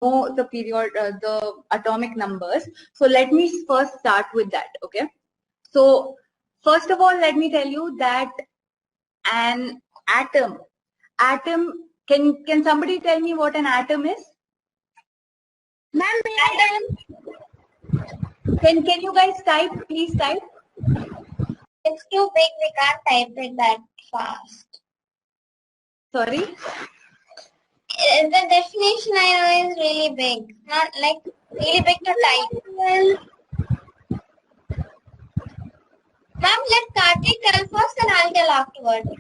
know the period, the atomic numbers. So let me first start with that. Okay. So first of all, let me tell you that an atom. Can somebody tell me what an atom is? Ma'am, Can you guys type? Please type. it's too big. We can't type it that fast. Sorry. The definition I know is really big. Not like really big to type. Well, ma'am, let Kartik tell first and I'll tell afterwards.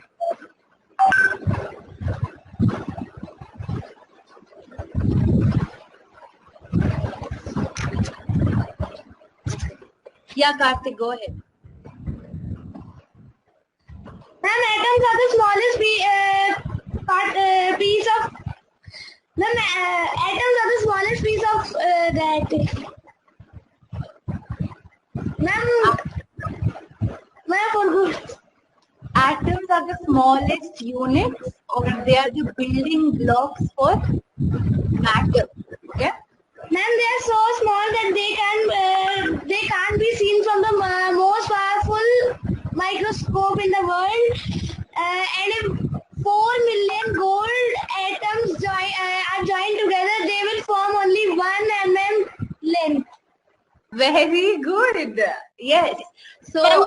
Yeah, Kartik, go ahead. Ma'am, atoms are the smallest piece of. Ma'am, atoms are the smallest piece of that. Ma'am, for good. Atoms are the smallest units, or they are the building blocks for matter. Okay. Ma'am, they are so small that they can't be seen from the most powerful microscope in the world. And if 4 million gold atoms are joined together, they will form only 1 mm length. Very good. Yes. So,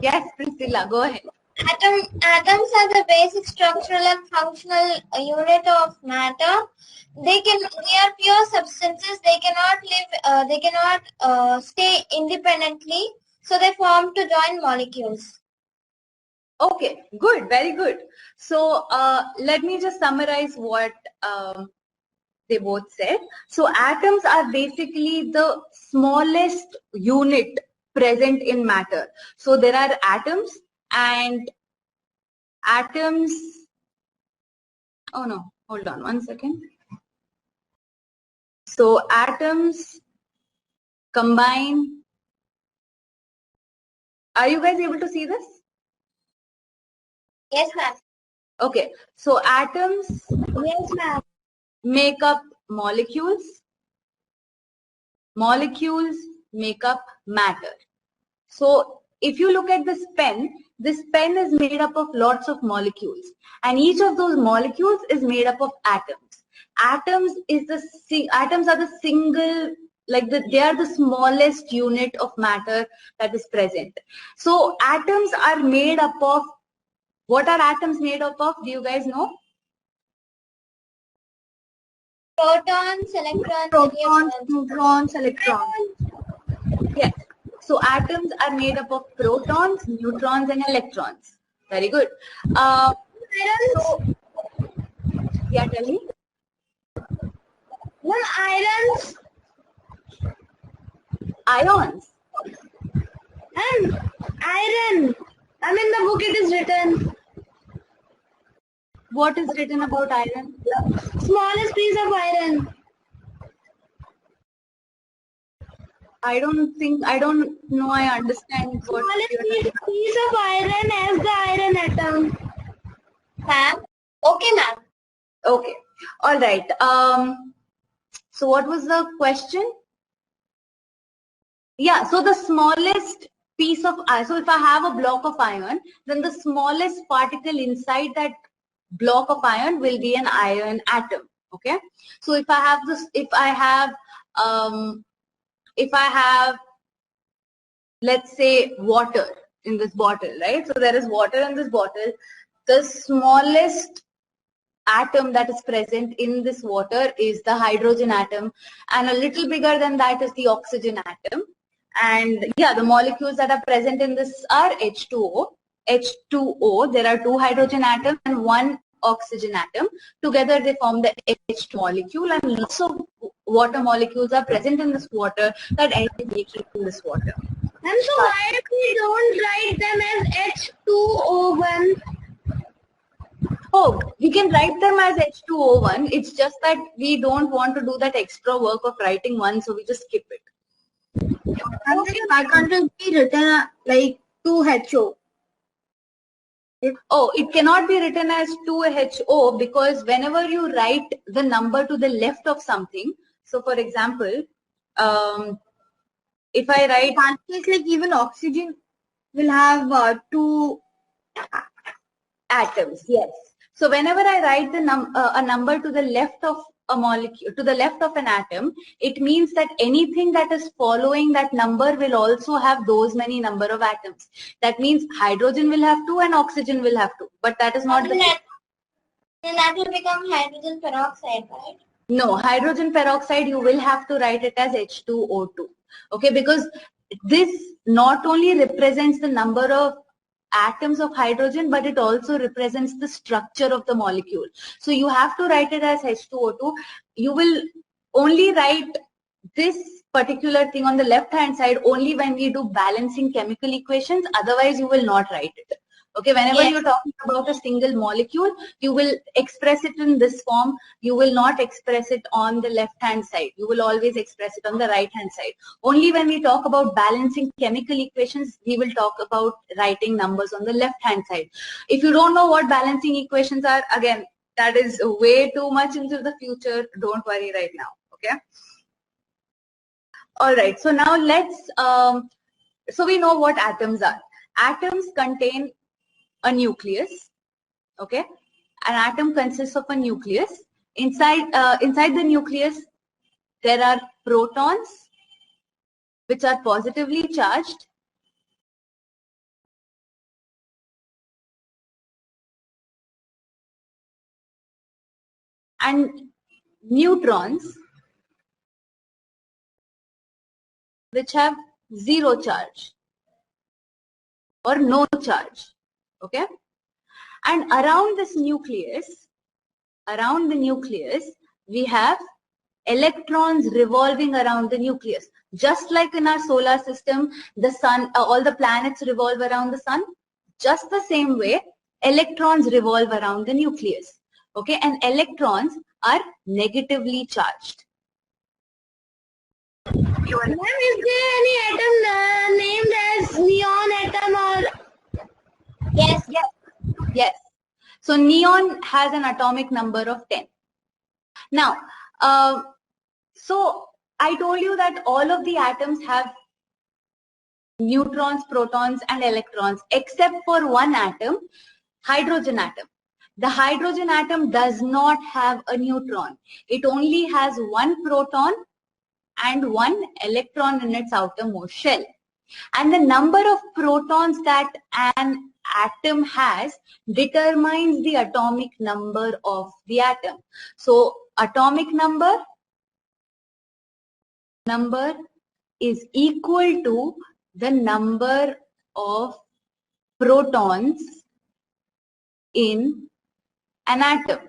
yes, Priscilla, go ahead. Atoms are the basic structural and functional unit of matter. They are pure substances. They cannot live. They cannot stay independently. So they form to join molecules. Okay, good, very good. So let me just summarize what they both said. So atoms are basically the smallest unit present in matter. So there are atoms, and atoms. Oh no, hold on one second. So atoms combine. Are you guys able to see this? Yes, ma'am. Okay, so atoms, Yes, ma'am, make up molecules. Molecules make up matter. So if you look at this pen is made up of lots of molecules, and each of those molecules is made up of atoms. Atoms are the single, they are the smallest unit of matter that is present. So atoms are made up of, what are atoms made up of? Do you guys know? protons, electrons, neutrons, electrons. Yes. So atoms are made up of protons, neutrons, and electrons. Very good. So, yeah, tell me. Well, ions. Ions. And iron. I mean, the book it is written. What is written about iron? Smallest piece of iron. I don't know I understand what Smallest piece of iron as the iron atom. Ma'am? Okay, ma'am. Okay. All right. So what was the question? Yeah, so the smallest piece of iron, so if I have a block of iron, then the smallest particle inside that block of iron will be an iron atom. Okay. So if I have, let's say, water in this bottle, right? So there is water in this bottle. The smallest atom that is present in this water is the hydrogen atom, and a little bigger than that is the oxygen atom. And yeah, the molecules that are present in this are H2O. H2O, there are 2 hydrogen atoms and 1 oxygen atom. Together they form the H2 molecule, and lots of water molecules are present in this water that end up making this water. And so why we don't write them as H2O1? Oh, we can write them as H2O1. It's just that we don't want to do that extra work of writing one, so we just skip it. Why can't it be written like 2HO? It cannot be written as 2HO because whenever you write the number to the left of something, so for example, if I write, It's like even oxygen will have two atoms, yes. So whenever I write a number to the left of a molecule, to the left of an atom, it means that anything that is following that number will also have those many number of atoms. That means hydrogen will have 2 and oxygen will have 2, but that is not the case. Then that will become hydrogen peroxide, right? No, hydrogen peroxide, you will have to write it as H2O2. Okay, because this not only represents the number of atoms of hydrogen, but it also represents the structure of the molecule. So you have to write it as H2O2. You will only write this particular thing on the left hand side only when we do balancing chemical equations. Otherwise, you will not write it. Okay, whenever you're talking about a single molecule, you will express it in this form. You will not express it on the left hand side. You will always express it on the right hand side. Only when we talk about balancing chemical equations, we will talk about writing numbers on the left hand side. If you don't know what balancing equations are, again, that is way too much into the future. Don't worry right now. Okay. All right. So now let's, so we know what atoms are. Atoms contain a nucleus. Okay, an atom consists of a nucleus. Inside the nucleus there are protons which are positively charged, and neutrons which have zero charge or no charge. Okay, and around this nucleus, around the nucleus, we have electrons revolving around the nucleus. Just like in our solar system, the sun, all the planets revolve around the sun. Just the same way, electrons revolve around the nucleus. Okay, and electrons are negatively charged. Ma'am, is there any atom named as neon atom or? Yes. Yes. Yes. So neon has an atomic number of 10. Now, so I told you that all of the atoms have neutrons, protons, and electrons, except for one atom, hydrogen atom. The hydrogen atom does not have a neutron. It only has one proton and one electron in its outermost shell. And the number of protons that an atom has determines the atomic number of the atom. So atomic number is equal to the number of protons in an atom.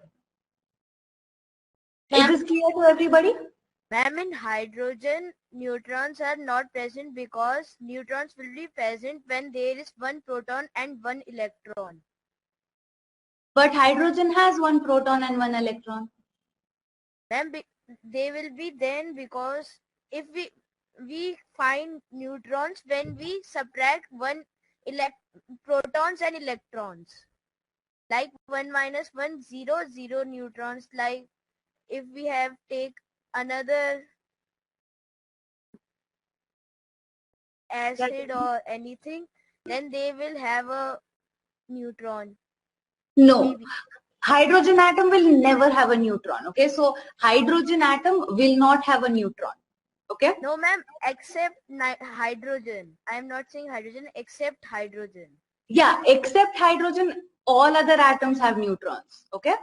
Is this clear to everybody? Ma'am, in hydrogen, neutrons are not present because neutrons will be present when there is one proton and one electron. But hydrogen has one proton and one electron. Ma'am, they will be then because if we find neutrons when we subtract one protons and electrons. Like 1 minus 1, 0, 0 neutrons. Like if we have take another acid or anything, then they will have a neutron. No. Maybe. Hydrogen atom will never have a neutron. Okay, so hydrogen atom will not have a neutron. Okay. No, ma'am, except hydrogen. I am not saying hydrogen, except hydrogen. Yeah, except hydrogen, all other atoms have neutrons. Okay.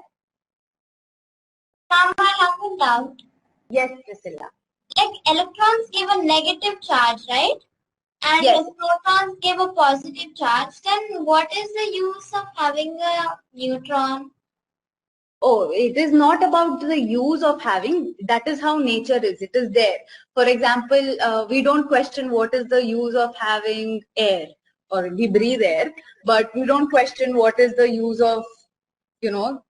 Now I have a doubt. Yes, Priscilla. Like electrons give a negative charge, right? And yes. the protons give a positive charge. Then what is the use of having a neutron? Oh, it is not about the use of having. That is how nature is. It is there. For example, we don't question what is the use of having air, or we breathe air, but we don't question what is the use of, you know,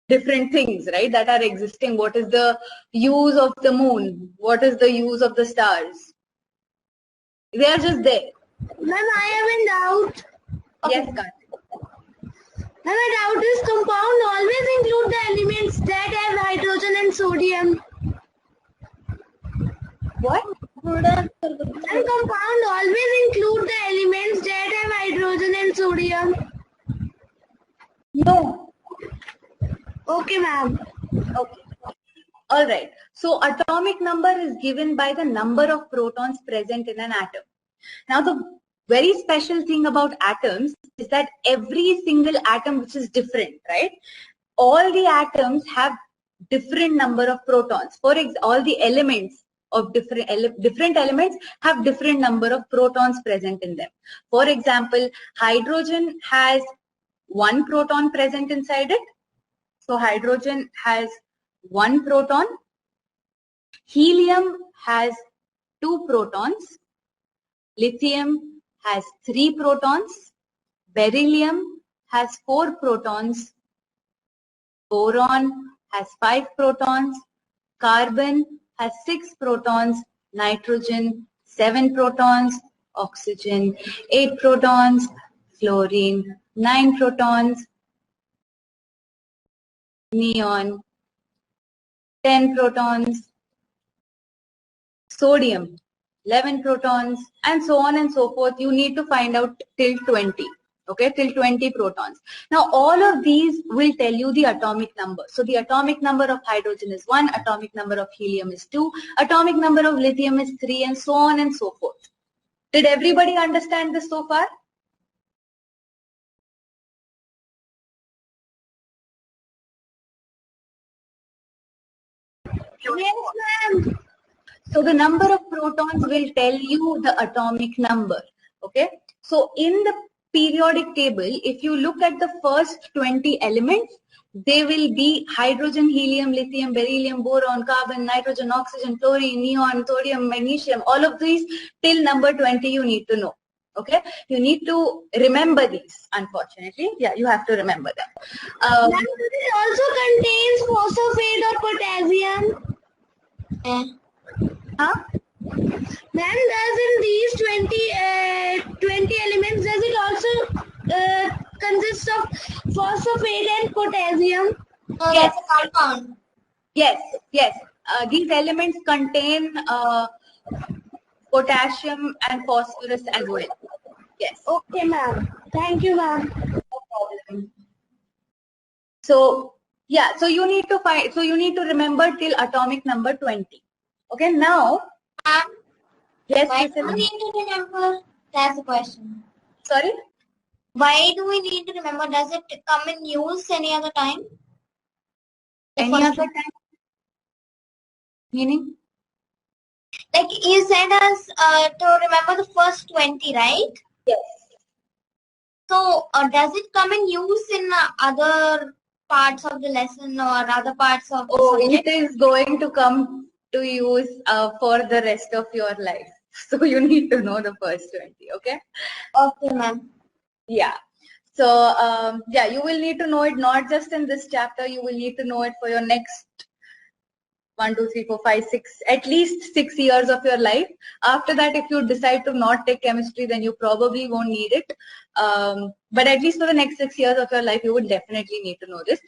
different things, right, that are existing. What is the use of the moon? What is the use of the stars? They are just there. Ma'am, I have a doubt. Yes, Karthik. Now my doubt is compound always include the elements that have hydrogen and sodium. What? And compound always include the elements that have hydrogen and sodium. No. Okay, ma'am. Okay. All right. So atomic number is given by the number of protons present in an atom. Now the very special thing about atoms is that every single atom which is different, right? All the atoms have different number of protons. For example, all the elements of different elements have different number of protons present in them. For example, hydrogen has 1 proton present inside it. So hydrogen has 1 proton. Helium has 2 protons. Lithium has 3 protons. Beryllium has 4 protons. Boron has 5 protons. Carbon has 6 protons. Nitrogen 7 protons. Oxygen 8 protons. Fluorine 9 protons. Neon 10 protons. Sodium 11 protons, and so on and so forth. You need to find out till 20. Okay, till 20 protons. Now all of these will tell you the atomic number. So the atomic number of hydrogen is 1, atomic number of helium is 2, atomic number of lithium is 3, and so on and so forth. Did everybody understand this so far? Yes, ma'am. So the number of protons will tell you the atomic number. Okay. So in the periodic table, if you look at the first 20 elements, they will be hydrogen, helium, lithium, beryllium, boron, carbon, nitrogen, oxygen, fluorine, neon, thorium, magnesium. All of these till number 20 you need to know. Okay. You need to remember these, unfortunately. Yeah, you have to remember them. Ma'am, it also contains phosphate or potassium. Huh? Ma'am, does in these 20 elements, does it also consist of phosphate and potassium? No, yes. That's a compound. Yes, yes. These elements contain potassium and phosphorus as well. Yes. Okay, ma'am. Thank you, ma'am. No problem. So, yeah, so you need to remember till atomic number 20. Okay, now. Yes, why do we need to remember? That's the question. Sorry? Why do we need to remember? Does it come in use any other time? Any other time? Meaning? Like you said us to remember the first 20, right? Yes. So does it come in use in other parts of the lesson or other parts of the subject? It is going to come to use for the rest of your life. So you need to know the first 20, okay? Okay, ma'am. Yeah. So, yeah, you will need to know it not just in this chapter, you will need to know it for your next 1, 2, 3, 4, 5, 6, at least 6 years of your life. After that, if you decide to not take chemistry, then you probably won't need it. But at least for the next 6 years of your life, you would definitely need to know this.